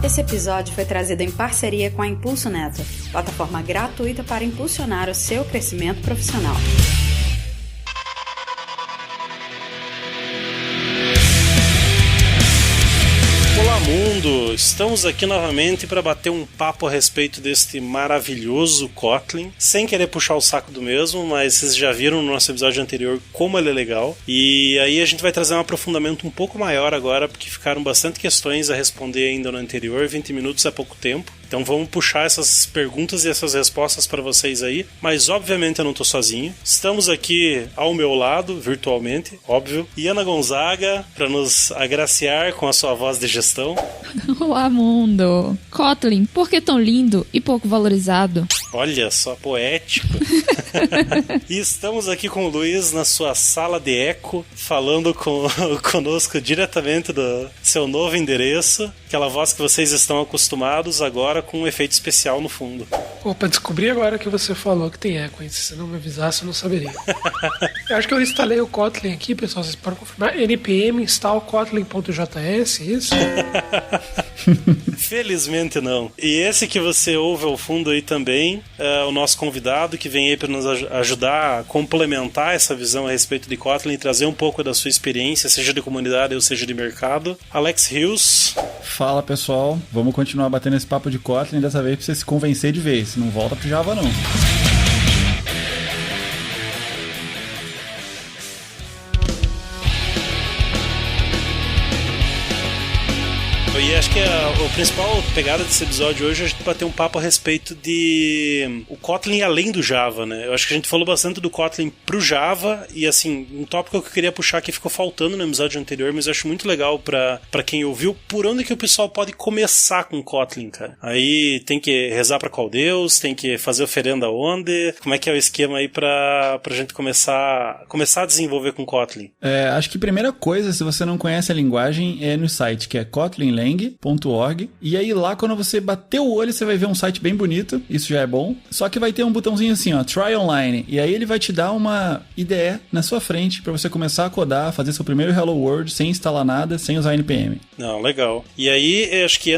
Esse episódio foi trazido em parceria com a Impulso Neto, plataforma gratuita para impulsionar o seu crescimento profissional. Olá mundo, estamos aqui novamente para bater um papo a respeito deste maravilhoso Kotlin, sem querer puxar o saco do mesmo, mas vocês já viram no nosso episódio anterior como ele é legal, e aí a gente vai trazer um aprofundamento um pouco maior agora, porque ficaram bastante questões a responder ainda no anterior, 20 minutos é pouco tempo. Então vamos puxar essas perguntas e essas respostas para vocês aí, mas obviamente eu não estou sozinho. Estamos aqui ao meu lado, virtualmente, óbvio, Iana Gonzaga, para nos agraciar com a sua voz de gestão. Olá, mundo! Kotlin, por que tão lindo e pouco valorizado? Olha só, poético. E estamos aqui com o Luiz na sua sala de eco, falando conosco diretamente do seu novo endereço, aquela voz que vocês estão acostumados agora com um efeito especial no fundo. Opa, descobri agora que você falou que tem eco, hein? Se você não me avisasse, eu não saberia. Eu acho que eu instalei o Kotlin aqui, pessoal, vocês podem confirmar. npm install kotlin.js, isso? Felizmente não. E esse que você ouve ao fundo aí também é o nosso convidado que vem aí para nos ajudar a complementar essa visão a respeito de Kotlin e trazer um pouco da sua experiência, seja de comunidade ou seja de mercado. Alex Rios. Fala pessoal, vamos continuar batendo esse papo de Kotlin dessa vez pra você se convencer de vez. Não volta pro Java não. E acho que a principal pegada desse episódio hoje é a gente bater um papo a respeito de o Kotlin além do Java, né? Eu acho que a gente falou bastante do Kotlin pro Java e, assim, um tópico que eu queria puxar que ficou faltando no episódio anterior, mas eu acho muito legal pra quem ouviu, por onde que o pessoal pode começar com Kotlin, cara? Aí tem que rezar pra qual Deus, tem que fazer oferenda onde? Como é que é o esquema aí pra gente começar a desenvolver com Kotlin? Acho que a primeira coisa, se você não conhece a linguagem, é no site, que é kotlinlang.org. E aí lá, quando você bater o olho, você vai ver um site bem bonito, isso já é bom. Só que vai ter um botãozinho assim, ó, Try Online. E aí ele vai te dar uma IDE na sua frente pra você começar a codar, fazer seu primeiro Hello World sem instalar nada, sem usar NPM. Não, legal. E aí, acho que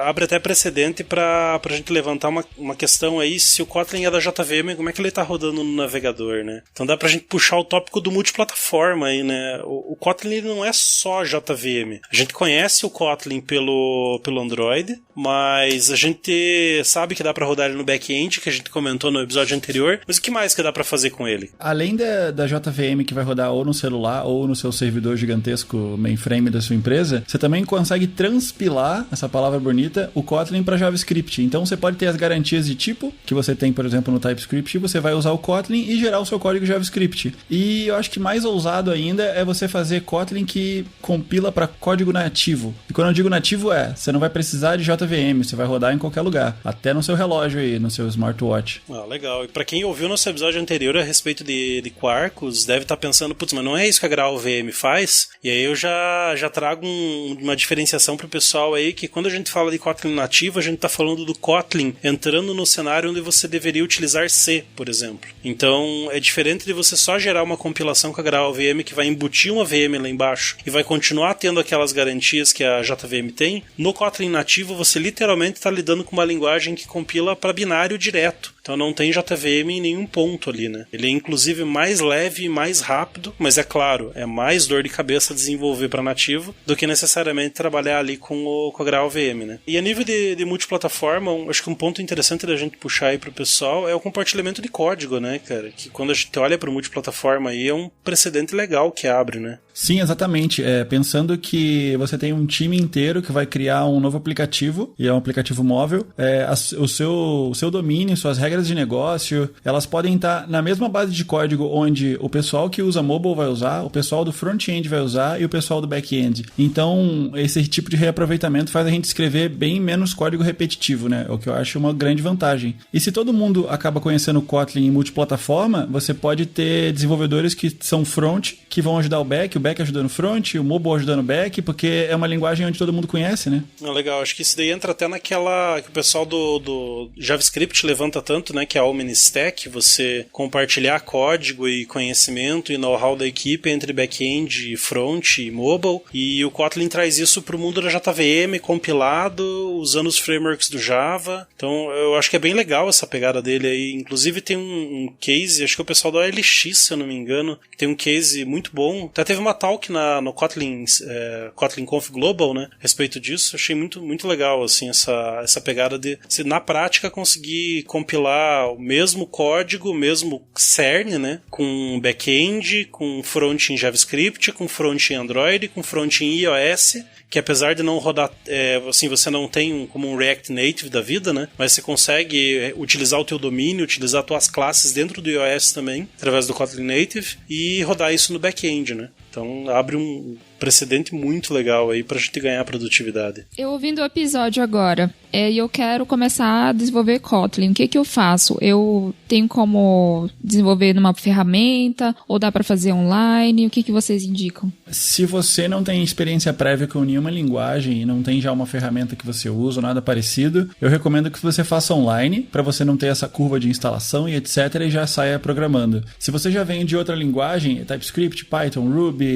abre até precedente pra gente levantar uma questão aí, se o Kotlin é da JVM, como é que ele tá rodando no navegador, né? Então dá pra gente puxar o tópico do multiplataforma aí, né? O Kotlin ele não é só JVM. A gente conhece o Kotlin pelo Android, mas a gente sabe que dá pra rodar ele no back-end, que a gente comentou no episódio anterior, mas o que mais que dá pra fazer com ele? Além da JVM que vai rodar ou no celular ou no seu servidor gigantesco mainframe da sua empresa, você também consegue transpilar, essa palavra bonita, o Kotlin para JavaScript. Então você pode ter as garantias de tipo, que você tem, por exemplo, no TypeScript, e você vai usar o Kotlin e gerar o seu código JavaScript. E eu acho que mais ousado ainda é você fazer Kotlin que compila para código nativo. E quando eu digo nativo você não vai precisar de JVM, você vai rodar em qualquer lugar, até no seu relógio aí, no seu smartwatch. Legal. E pra quem ouviu nosso episódio anterior a respeito de Quarkus, deve estar pensando, putz, mas não é isso que a GraalVM faz? E aí eu já trago uma diferenciação pro pessoal aí, que quando a gente fala de Kotlin nativo, a gente tá falando do Kotlin entrando no cenário onde você deveria utilizar C, por exemplo. Então, é diferente de você só gerar uma compilação com a GraalVM que vai embutir uma VM lá embaixo e vai continuar tendo aquelas garantias que a JVM tem. No Kotlin nativo, você literalmente está lidando com uma linguagem que compila para binário direto. Então não tem JVM em nenhum ponto ali, né? Ele é inclusive mais leve e mais rápido, mas é claro, é mais dor de cabeça desenvolver para nativo do que necessariamente trabalhar ali com a GraalVM, né? E a nível de multiplataforma, acho que um ponto interessante da gente puxar aí pro pessoal é o compartilhamento de código, né, cara? Que quando a gente olha para multiplataforma aí é um precedente legal que abre, né? Sim, exatamente. Pensando que você tem um time inteiro que vai criar um novo aplicativo, e é um aplicativo móvel, o seu domínio, suas regras de negócio, elas podem estar na mesma base de código onde o pessoal que usa mobile vai usar, o pessoal do front-end vai usar e o pessoal do back-end. Então, esse tipo de reaproveitamento faz a gente escrever bem menos código repetitivo, né? O que eu acho uma grande vantagem. E se todo mundo acaba conhecendo o Kotlin em multiplataforma, você pode ter desenvolvedores que são front, que vão ajudar o back ajudando o front, o mobile ajudando o back, porque é uma linguagem onde todo mundo conhece, né? Legal, acho que isso daí entra até naquela que o pessoal do JavaScript levanta tanto, crescimento, né, que é a OmniStack, você compartilhar código e conhecimento e know-how da equipe entre back-end, front e mobile, e o Kotlin traz isso para o mundo da JVM compilado, usando os frameworks do Java. Então eu acho que é bem legal essa pegada dele aí. Inclusive tem um case, acho que é o pessoal da OLX, se eu não me engano, tem um case muito bom. Até teve uma talk no Kotlin Conf Global, né, a respeito disso. Achei muito, muito legal, assim, essa pegada de, se na prática, conseguir compilar o mesmo código, o mesmo CERN, né, com back-end, com front em JavaScript, com front em Android, com front em iOS, que apesar de não rodar, assim, você não tem como um React Native da vida, né, mas você consegue utilizar o teu domínio, utilizar as tuas classes dentro do iOS também, através do Kotlin Native, e rodar isso no back-end, né. Então abre um precedente muito legal aí pra gente ganhar produtividade. Eu ouvindo o episódio agora, e eu quero começar a desenvolver Kotlin. O que eu faço? Eu tenho como desenvolver numa ferramenta, ou dá pra fazer online? O que vocês indicam? Se você não tem experiência prévia com nenhuma linguagem e não tem já uma ferramenta que você usa ou nada parecido, eu recomendo que você faça online, para você não ter essa curva de instalação e etc, e já saia programando. Se você já vem de outra linguagem, TypeScript, Python, Ruby,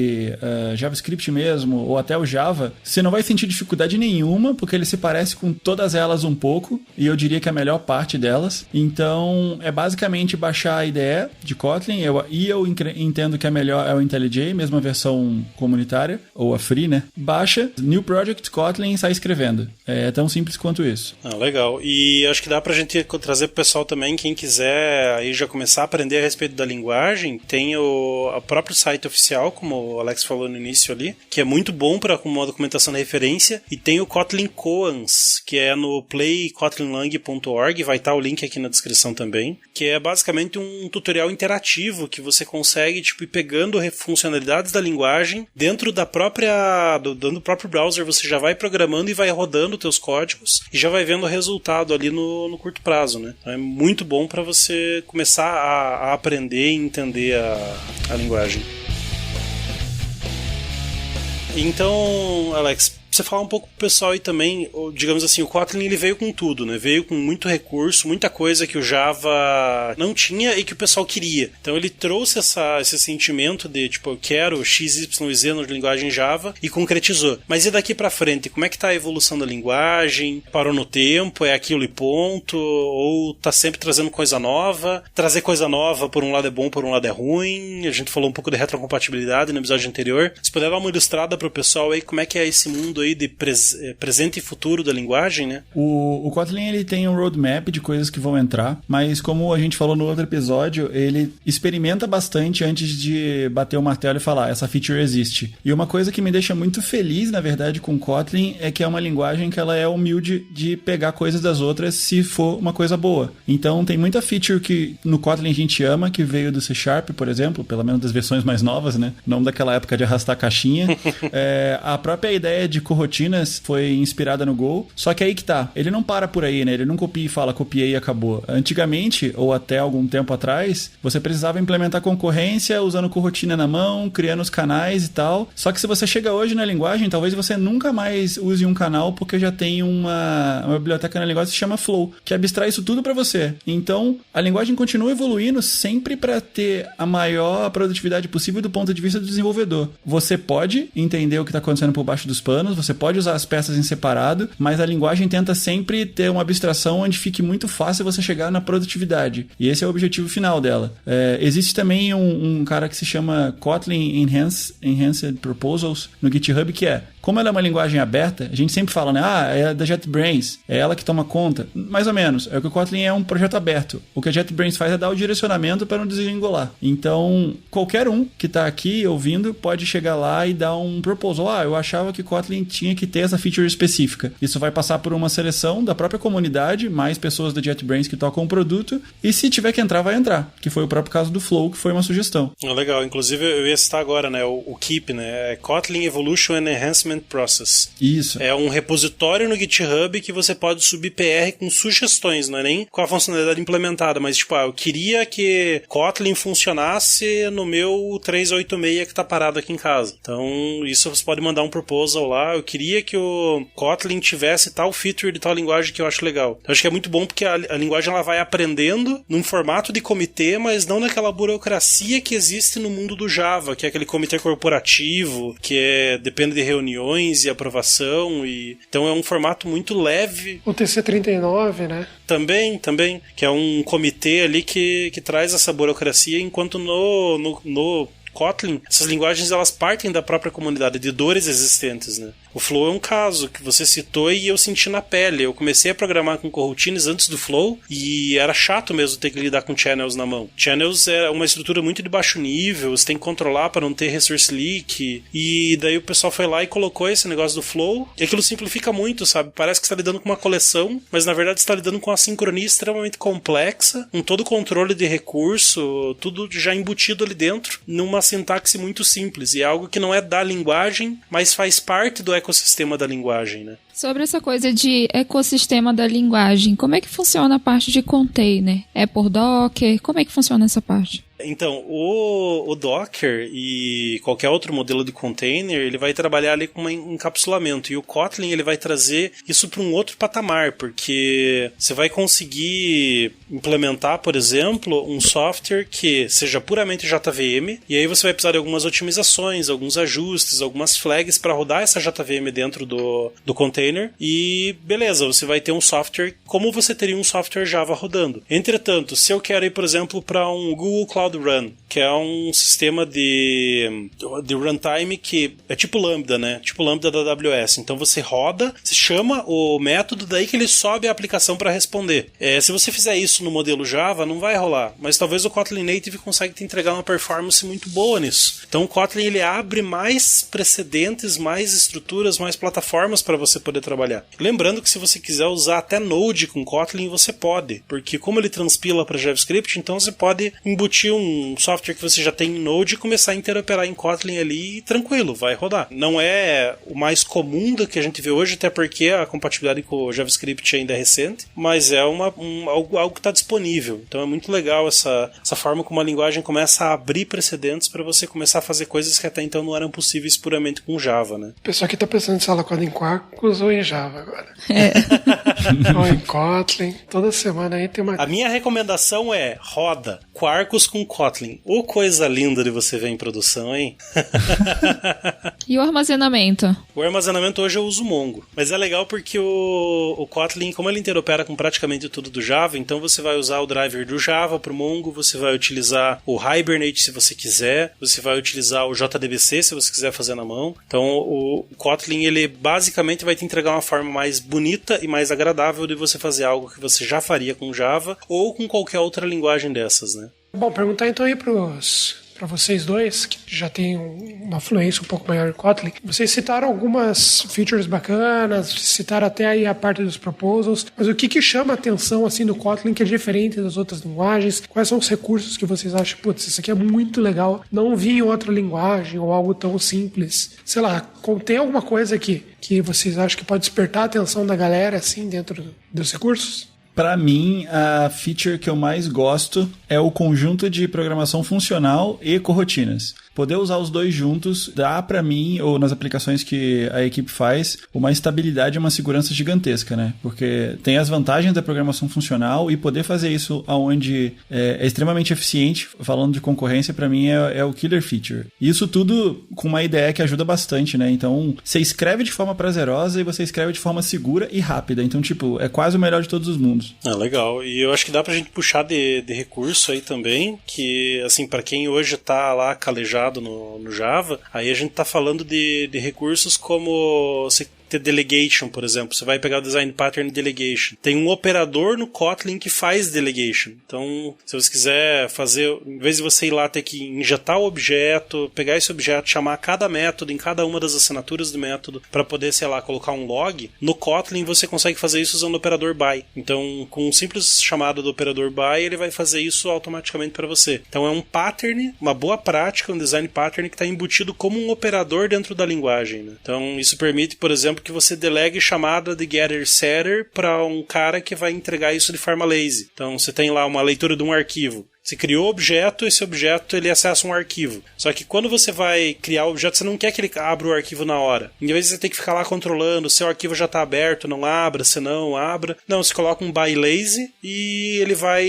JavaScript mesmo, ou até o Java, você não vai sentir dificuldade nenhuma, porque ele se parece com todas elas um pouco, e eu diria que a melhor parte delas. Então, é basicamente baixar a IDE de Kotlin, eu entendo que a melhor é o IntelliJ, mesma versão comunitária, ou a free, né? Baixa, New Project Kotlin e sai escrevendo. É tão simples quanto isso. Legal. E acho que dá pra gente trazer pro pessoal também, quem quiser aí já começar a aprender a respeito da linguagem, tem o próprio site oficial, como o Alex falou no início ali, que é muito bom para uma documentação de referência, e tem o Kotlin Koans, que é no playkotlinlang.org, vai estar o link aqui na descrição também, que é basicamente um tutorial interativo que você consegue ir pegando funcionalidades da linguagem dentro do próprio browser, você já vai programando e vai rodando teus códigos e já vai vendo o resultado ali no curto prazo, né? Então é muito bom para você começar a aprender e entender a linguagem. Então, Alex, você falar um pouco pro pessoal aí também, digamos assim, o Kotlin ele veio com tudo, né? Veio com muito recurso, muita coisa que o Java não tinha e que o pessoal queria. Então ele trouxe esse sentimento de, eu quero X, Y e Z na linguagem Java e concretizou. Mas e daqui pra frente? Como é que tá a evolução da linguagem? Parou no tempo? É aquilo e ponto? Ou tá sempre trazendo coisa nova? Trazer coisa nova, por um lado é bom, por um lado é ruim. A gente falou um pouco de retrocompatibilidade no episódio anterior. Se puder dar uma ilustrada pro pessoal aí, como é que é esse mundo aí de presente e futuro da linguagem, né? O Kotlin ele tem um roadmap de coisas que vão entrar, mas como a gente falou no outro episódio, ele experimenta bastante antes de bater o martelo e falar, essa feature existe. E uma coisa que me deixa muito feliz, na verdade, com Kotlin é que é uma linguagem que ela é humilde de pegar coisas das outras se for uma coisa boa. Então tem muita feature que no Kotlin a gente ama, que veio do C#, por exemplo, pelo menos das versões mais novas, né? Não daquela época de arrastar caixinha. A própria ideia de corrotinas foi inspirada no Go, só que aí que tá, ele não para por aí, né? Ele não copia e fala, copiei e acabou. Antigamente, ou até algum tempo atrás, você precisava implementar concorrência usando corrotina na mão, criando os canais e tal, só que se você chega hoje na linguagem, talvez você nunca mais use um canal, porque já tem uma biblioteca na linguagem que se chama Flow, que abstrai isso tudo para você. Então, a linguagem continua evoluindo sempre para ter a maior produtividade possível do ponto de vista do desenvolvedor. Você pode entender o que está acontecendo por baixo dos panos, você pode usar as peças em separado, mas a linguagem tenta sempre ter uma abstração onde fique muito fácil você chegar na produtividade. E esse é o objetivo final dela. Existe também um cara que se chama Kotlin Enhanced Proposals no GitHub, que como ela é uma linguagem aberta, a gente sempre fala, né? É da JetBrains, é ela que toma conta. Mais ou menos. É que o Kotlin é um projeto aberto. O que a JetBrains faz é dar o direcionamento para não desgringolar. Então, qualquer um que está aqui ouvindo pode chegar lá e dar um proposal. Eu achava que Kotlin tinha que ter essa feature específica. Isso vai passar por uma seleção da própria comunidade, mais pessoas da JetBrains que tocam o produto, e se tiver que entrar, vai entrar. Que foi o próprio caso do Flow, que foi uma sugestão. Legal. Inclusive, eu ia citar agora, né? O KEEP, né? Kotlin Evolution and Enhancement Replacement Process. Isso. É um repositório no GitHub que você pode subir PR com sugestões, não é nem com a funcionalidade implementada, mas tipo, eu queria que Kotlin funcionasse no meu 386 que tá parado aqui em casa. Então, isso você pode mandar um proposal lá, eu queria que o Kotlin tivesse tal feature de tal linguagem que eu acho legal. Então, acho que é muito bom porque a linguagem ela vai aprendendo num formato de comitê, mas não naquela burocracia que existe no mundo do Java, que é aquele comitê corporativo, que depende de reuniões e aprovação, e então é um formato muito leve. O TC39, né? Também, que é um comitê ali que traz essa burocracia, enquanto no Kotlin, essas linguagens elas partem da própria comunidade, de dores existentes, né? O Flow é um caso que você citou e eu senti na pele. Eu comecei a programar com coroutines antes do Flow e era chato mesmo ter que lidar com channels na mão. Channels é uma estrutura muito de baixo nível, você tem que controlar para não ter resource leak, e daí o pessoal foi lá e colocou esse negócio do Flow e aquilo simplifica muito, sabe? Parece que você está lidando com uma coleção, mas na verdade você está lidando com uma sincronia extremamente complexa, com todo o controle de recurso, tudo já embutido ali dentro, numa sintaxe muito simples, e é algo que não é da linguagem, mas faz parte do ecossistema da linguagem, né? Sobre essa coisa de ecossistema da linguagem, como é que funciona a parte de container? É por Docker? Como é que funciona essa parte? Então, o Docker e qualquer outro modelo de container, ele vai trabalhar ali com um encapsulamento, e o Kotlin ele vai trazer isso para um outro patamar, porque você vai conseguir implementar, por exemplo, um software que seja puramente JVM, e aí você vai precisar de algumas otimizações, alguns ajustes, algumas flags para rodar essa JVM dentro do container, e beleza, você vai ter um software como você teria um software Java rodando. Entretanto, se eu quero ir, por exemplo, para um Google Cloud Run, que é um sistema de runtime que é tipo Lambda, né? Tipo Lambda da AWS. Então você roda, você chama o método, daí que ele sobe a aplicação para responder. Se você fizer isso no modelo Java, não vai rolar. Mas talvez o Kotlin Native consiga te entregar uma performance muito boa nisso. Então o Kotlin ele abre mais precedentes, mais estruturas, mais plataformas para você poder trabalhar. Lembrando que se você quiser usar até Node com Kotlin, você pode. Porque como ele transpila para JavaScript, então você pode embutir um software que você já tem em Node e começar a interoperar em Kotlin ali e tranquilo, vai rodar. Não é o mais comum do que a gente vê hoje, até porque a compatibilidade com o JavaScript ainda é recente, mas é algo que está disponível. Então é muito legal essa forma como a linguagem começa a abrir precedentes para você começar a fazer coisas que até então não eram possíveis puramente com Java, né? O pessoal aqui está pensando se ela roda em Quarkus ou em Java agora. Ou em Kotlin. Toda semana aí tem uma... A minha recomendação é roda Quarkus com Kotlin. Ô, coisa linda de você ver em produção, hein? E o armazenamento? O armazenamento hoje eu uso Mongo. Mas é legal porque o Kotlin, como ele interopera com praticamente tudo do Java, então você vai usar o driver do Java pro Mongo, você vai utilizar o Hibernate se você quiser, você vai utilizar o JDBC se você quiser fazer na mão. Então o Kotlin, ele basicamente vai te entregar uma forma mais bonita e mais agradável de você fazer algo que você já faria com Java ou com qualquer outra linguagem dessas, né? Bom, perguntar então aí para vocês dois, que já têm uma fluência um pouco maior em Kotlin. Vocês citaram algumas features bacanas, citaram até aí a parte dos proposals, mas o que chama a atenção assim do Kotlin que é diferente das outras linguagens? Quais são os recursos que vocês acham, putz, isso aqui é muito legal, não vi em outra linguagem ou algo tão simples? Sei lá, tem alguma coisa que vocês acham que pode despertar a atenção da galera assim dentro dos recursos? Para mim, a feature que eu mais gosto é o conjunto de programação funcional e corrotinas. Poder usar os dois juntos dá para mim, ou nas aplicações que a equipe faz, uma estabilidade e uma segurança gigantesca, né? Porque tem as vantagens da programação funcional e poder fazer isso onde é extremamente eficiente, falando de concorrência, para mim é o killer feature. E isso tudo com uma IDE que ajuda bastante, né? Então, você escreve de forma prazerosa e você escreve de forma segura e rápida. Então, tipo, é quase o melhor de todos os mundos. Ah, legal. E eu acho que dá pra gente puxar de recurso aí também, que, assim, para quem hoje tá lá calejado no Java, aí a gente tá falando de recursos como você ter delegation, por exemplo. Você vai pegar o design pattern delegation. Tem um operador no Kotlin que faz delegation. Então, se você quiser fazer, em vez de você ir lá ter que injetar o objeto, pegar esse objeto, chamar cada método em cada uma das assinaturas do método para poder, sei lá, colocar um log, no Kotlin você consegue fazer isso usando o operador by. Então, com um simples chamado do operador by, ele vai fazer isso automaticamente para você. Então, é um pattern, uma boa prática, um design pattern que está embutido como um operador dentro da linguagem, né? Então, isso permite, por exemplo, que você delegue chamada de getter setter para um cara que vai entregar isso de forma lazy. Então, você tem lá uma leitura de um arquivo. Você criou o objeto, esse objeto ele acessa um arquivo. Só que quando você vai criar o objeto, você não quer que ele abra o arquivo na hora. Em vez de você ter que ficar lá controlando, se o arquivo já está aberto, não abra, se não, abra. Não, você coloca um by lazy e ele vai...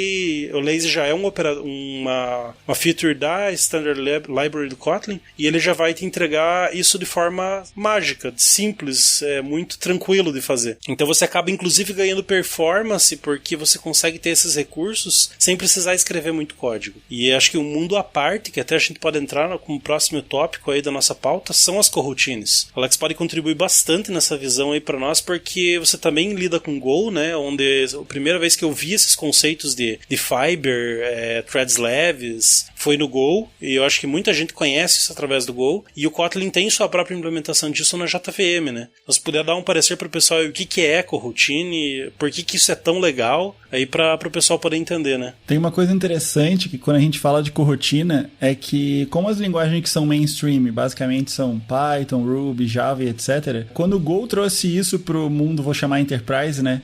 O lazy já é uma feature da Standard Library do Kotlin e ele já vai te entregar isso de forma mágica, simples, muito tranquilo de fazer. Então você acaba inclusive ganhando performance porque você consegue ter esses recursos sem precisar escrever muito código. E acho que um mundo à parte, que até a gente pode entrar como próximo tópico aí da nossa pauta, são as coroutines. O Alex pode contribuir bastante nessa visão aí para nós, porque você também lida com Go, né, onde a primeira vez que eu vi esses conceitos de fiber, threads leves, foi no Go, e eu acho que muita gente conhece isso através do Go, e o Kotlin tem sua própria implementação disso na JVM, né. Se puder dar um parecer para o pessoal o que é coroutine, por que isso é tão legal, aí para o pessoal poder entender, né. Tem uma coisa interessante que quando a gente fala de coroutine é que como as linguagens que são mainstream basicamente são Python, Ruby, Java e etc. Quando o Go trouxe isso pro mundo, vou chamar Enterprise, né,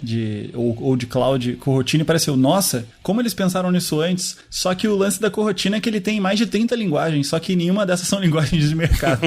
ou de Cloud, coroutine pareceu, nossa, como eles pensaram nisso antes? Só que o lance da coroutine é que ele tem mais de 30 linguagens, só que nenhuma dessas são linguagens de mercado.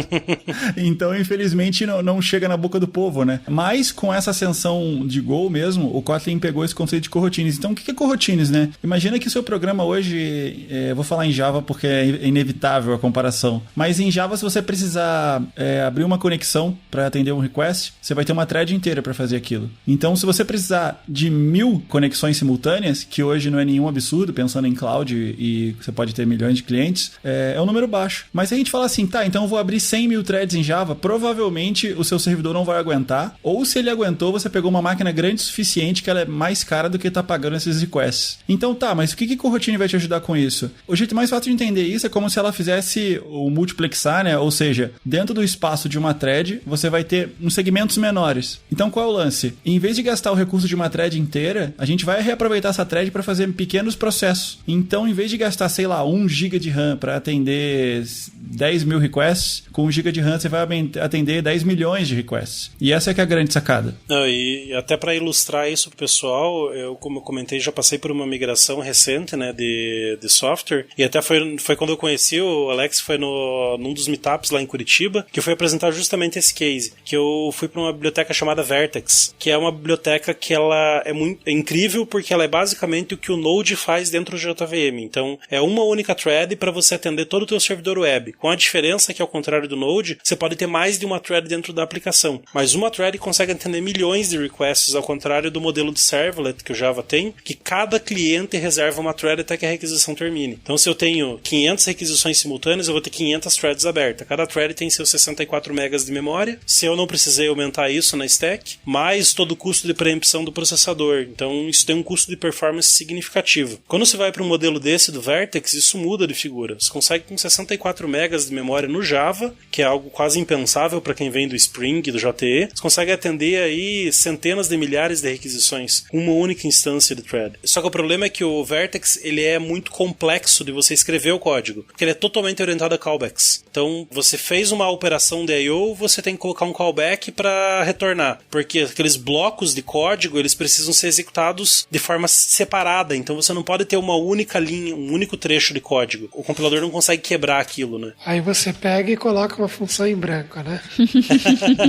Então, infelizmente, não chega na boca do povo, né? Mas com essa ascensão de Go mesmo, o Kotlin pegou esse conceito de coroutines. Então, o que é coroutines, né? Imagina que o seu programa hoje, vou falar em Java porque é inevitável a comparação, mas em Java, se você precisar abrir uma conexão para atender um request, você vai ter uma thread inteira para fazer aquilo. Então, se você precisar de 1000 conexões simultâneas, que hoje não é nenhum absurdo, pensando em cloud e você pode ter milhões de clientes, é um número baixo. Mas se a gente fala assim, tá, então eu vou abrir 100.000 threads em Java, provavelmente o seu servidor não vai aguentar, ou se ele aguentou, você pegou uma máquina grande o suficiente que ela é mais cara do que tá pagando esses requests. Então tá, mas o que coroutine vai te ajudar com isso? O jeito mais fácil de entender isso é como se ela fizesse o multiplexar, né? Ou seja, dentro do espaço de uma thread, você vai ter uns segmentos menores. Então qual é o lance? Em vez de gastar o recurso de uma thread inteira, a gente vai reaproveitar essa thread para fazer pequenos processos. Então, em vez de gastar, sei lá, 1 GB de RAM para atender 10.000 requests, com 1 GB de RAM você vai atender 10 milhões de requests. E essa é que é a grande sacada. Não, e até para ilustrar isso pro pessoal, como eu comentei, já passei por uma migração recente, né, de software, e até foi quando eu conheci o Alex, foi num dos meetups lá em Curitiba, que eu fui apresentar justamente esse case, que eu fui para uma biblioteca chamada Vertex, que é uma biblioteca que ela é incrível porque ela é basicamente o que o Node faz dentro do JVM. Então, é uma única thread para você atender todo o teu servidor web, com a diferença que, ao contrário do Node, você pode ter mais de uma thread dentro da aplicação, mas uma thread consegue atender milhões de requests, ao contrário do modelo de servlet que o Java tem, que cada cliente reserva uma thread até que a requisição termine. Então, se eu tenho 500 requisições simultâneas, eu vou ter 500 threads abertas. Cada thread tem seus 64 megas de memória. Se eu não precisei aumentar isso na stack, mais todo o custo de preempção do processador. Então, isso tem um custo de performance significativo. Quando você vai para um modelo desse do Vertex, isso muda de figura. Você consegue com 64 megas de memória no Java, que é algo quase impensável para quem vem do Spring, do JTE. Você consegue atender aí centenas de milhares de requisições com uma única instância de thread. Só que o problema é que o Vertex, ele é muito complexo de você escrever o código, porque ele é totalmente orientado a callbacks. Então, você fez uma operação de I/O, você tem que colocar um callback para retornar, porque aqueles blocos de código, eles precisam ser executados de forma separada, então você não pode ter uma única linha, um único trecho de código. O compilador não consegue quebrar aquilo, né? Aí você pega e coloca uma função em branco, né?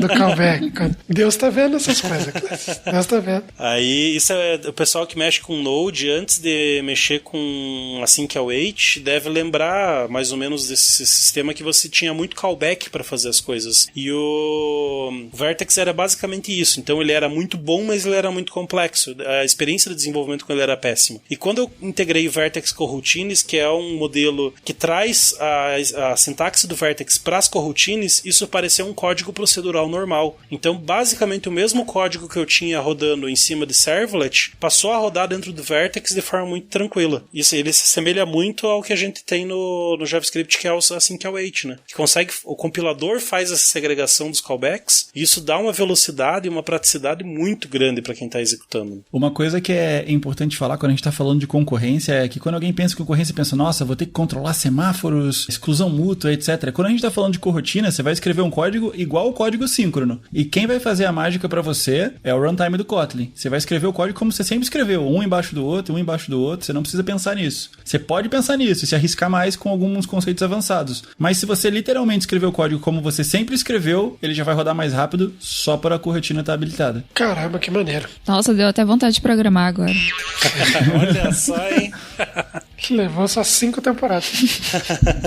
Do callback. Deus tá vendo essas coisas, Deus tá vendo. Aí, isso é o pessoal que mexe com Node, antes de mexer com com Async Await deve lembrar mais ou menos desse sistema que você tinha muito callback para fazer as coisas. E o Vertex era basicamente isso. Então ele era muito bom, mas ele era muito complexo. A experiência de desenvolvimento com ele era péssima. E quando eu integrei o Vertex Coroutines, que é um modelo que traz a sintaxe do Vertex para as coroutines, isso pareceu um código procedural normal. Então, basicamente, o mesmo código que eu tinha rodando em cima de Servlet passou a rodar dentro do Vertex de forma muito tranquila. Isso, ele se assemelha muito ao que a gente tem no JavaScript, que é o Async Await, né? Que o compilador faz essa segregação dos callbacks, e isso dá uma velocidade e uma praticidade muito grande para quem está executando. Uma coisa que é importante falar quando a gente está falando de concorrência é que quando alguém pensa em concorrência, pensa, nossa, vou ter que controlar semáforos, exclusão mútua, etc. Quando a gente está falando de coroutine, você vai escrever um código igual o código síncrono. E quem vai fazer a mágica para você é o runtime do Kotlin. Você vai escrever o código como você sempre escreveu, um embaixo do outro, você não precisa pensar nisso. Você pode pensar nisso e se arriscar mais com alguns conceitos avançados. Mas se você literalmente escrever o código como você sempre escreveu, ele já vai rodar mais rápido só para a coroutine estar habilitada. Caramba, que maneiro. Nossa, deu até vontade de programar agora. Olha só, hein? Levou só 5 temporadas.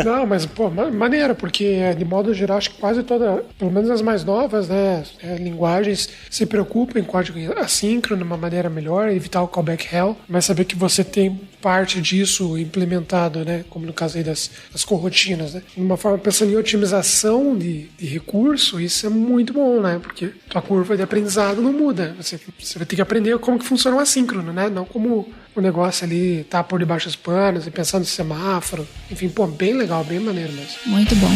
Não, mas, pô, maneiro, porque de modo geral, acho que quase toda, pelo menos as mais novas, né, linguagens se preocupam em código assíncrono de uma maneira melhor, evitar o callback hell, mas saber que você tem parte disso implementado, né, como no caso aí das coroutinas, né, de uma forma pensando em otimização de recurso, isso é muito bom, né, porque tua curva de aprendizado não muda, você vai ter que aprender como que funciona o assíncrono, né, não como o negócio ali tá por debaixo dos panos e pensando no semáforo. Enfim, pô, bem legal, bem maneiro mesmo. Muito bom.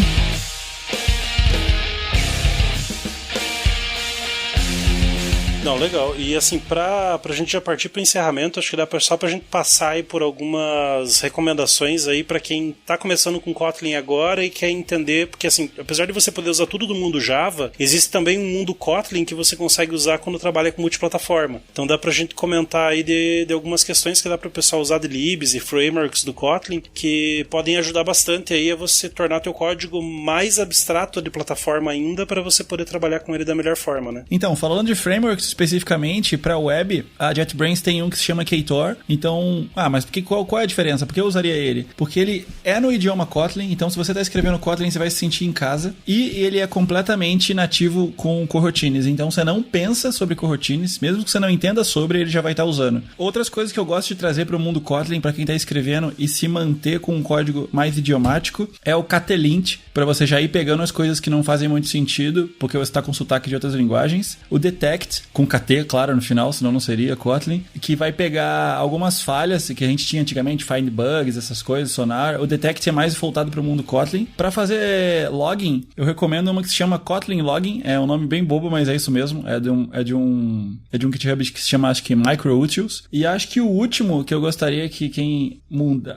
Não, legal. E assim, pra gente já partir pro encerramento, acho que dá só pra gente passar aí por algumas recomendações aí pra quem tá começando com Kotlin agora e quer entender, porque assim, apesar de você poder usar tudo do mundo Java, existe também um mundo Kotlin que você consegue usar quando trabalha com multiplataforma. Então dá pra gente comentar aí de algumas questões que dá pro pessoal usar de libs e frameworks do Kotlin que podem ajudar bastante aí a você tornar teu código mais abstrato de plataforma ainda para você poder trabalhar com ele da melhor forma, né? Então, falando de frameworks especificamente para web, a JetBrains tem um que se chama Ktor. Então, mas qual é a diferença? Por que eu usaria ele? Porque ele é no idioma Kotlin, então se você está escrevendo Kotlin, você vai se sentir em casa, e ele é completamente nativo com coroutines, então você não pensa sobre coroutines, mesmo que você não entenda sobre, ele já vai estar usando. Outras coisas que eu gosto de trazer para o mundo Kotlin, para quem está escrevendo e se manter com um código mais idiomático, é o KTlint, para você já ir pegando as coisas que não fazem muito sentido, porque você está com sotaque de outras linguagens. O Detect, com KT, claro, no final, senão não seria Kotlin, que vai pegar algumas falhas que a gente tinha antigamente, find bugs, essas coisas, sonar. O Detect é mais voltado para o mundo Kotlin. Para fazer login, eu recomendo uma que se chama Kotlin Login, é um nome bem bobo, mas é isso mesmo, é de um GitHub que se chama, acho que, MicroUtils. E acho que o último que eu gostaria que quem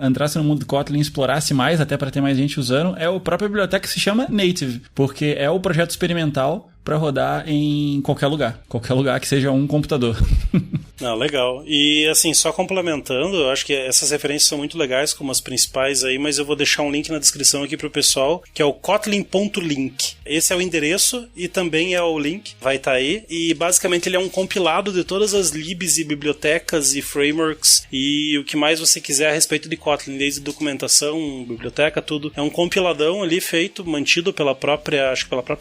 entrasse no mundo Kotlin explorasse mais, até para ter mais gente usando, é a própria biblioteca que se chama Native, porque é o projeto experimental para rodar em qualquer lugar que seja um computador. Não, legal. E assim, só complementando, eu acho que essas referências são muito legais, como as principais aí, mas eu vou deixar um link na descrição aqui pro pessoal, que é o kotlin.link. Esse é o endereço e também é o link, vai estar aí, e basicamente ele é um compilado de todas as libs e bibliotecas e frameworks e o que mais você quiser a respeito de Kotlin, desde documentação, biblioteca, tudo. É um compiladão ali feito, mantido pela própria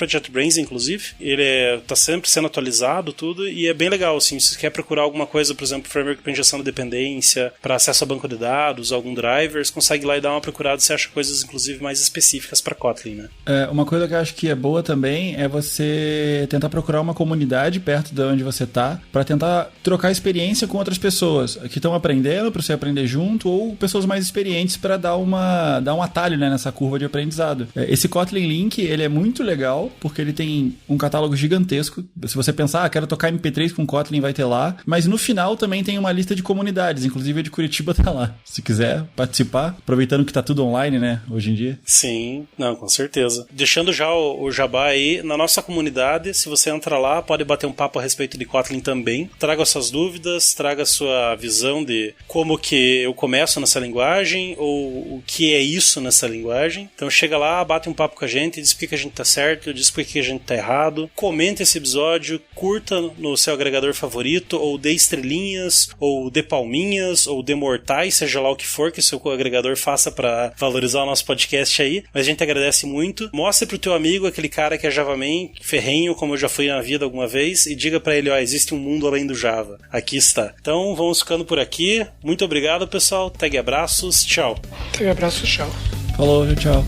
JetBrains, inclusive. Ele tá sempre sendo atualizado, tudo, e é bem legal, assim, se você quer procurar alguma coisa, por exemplo, framework para injeção de dependência, para acesso a banco de dados, algum drivers, consegue ir lá e dar uma procurada, você acha coisas, inclusive, mais específicas para Kotlin, né? Uma coisa que eu acho que é boa também é você tentar procurar uma comunidade perto de onde você tá, para tentar trocar experiência com outras pessoas que estão aprendendo, para você aprender junto, ou pessoas mais experientes para dar um atalho, né, nessa curva de aprendizado. Esse Kotlin Link, ele é muito legal, porque ele tem um catálogo gigantesco. Se você pensar, quero tocar MP3 com Kotlin, vai ter lá. Mas no final também tem uma lista de comunidades, inclusive a de Curitiba tá lá. Se quiser participar, aproveitando que tá tudo online, né, hoje em dia. Sim, não, com certeza. Deixando já o jabá aí, na nossa comunidade, se você entrar lá, pode bater um papo a respeito de Kotlin também. Traga suas dúvidas, traga sua visão de como que eu começo nessa linguagem, ou o que é isso nessa linguagem. Então chega lá, bate um papo com a gente, diz por que a gente tá certo, diz por que a gente tá errado. Comente esse episódio, curta no seu agregador favorito, ou dê estrelinhas, ou dê palminhas, ou dê mortais, seja lá o que for que o seu agregador faça para valorizar o nosso podcast aí. Mas a gente agradece muito. Mostre pro teu amigo, aquele cara que é JavaMan, ferrenho, como eu já fui na vida alguma vez, e diga pra ele, ó, existe um mundo além do Java. Aqui está. Então, vamos ficando por aqui. Muito obrigado, pessoal. Tag abraços. Tchau. Tag abraços. Tchau. Falou, tchau.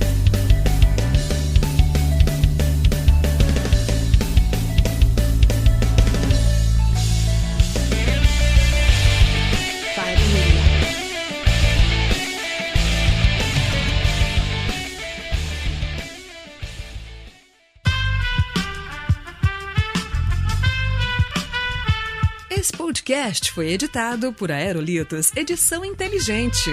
Esse podcast foi editado por Aerolitos Edição Inteligente.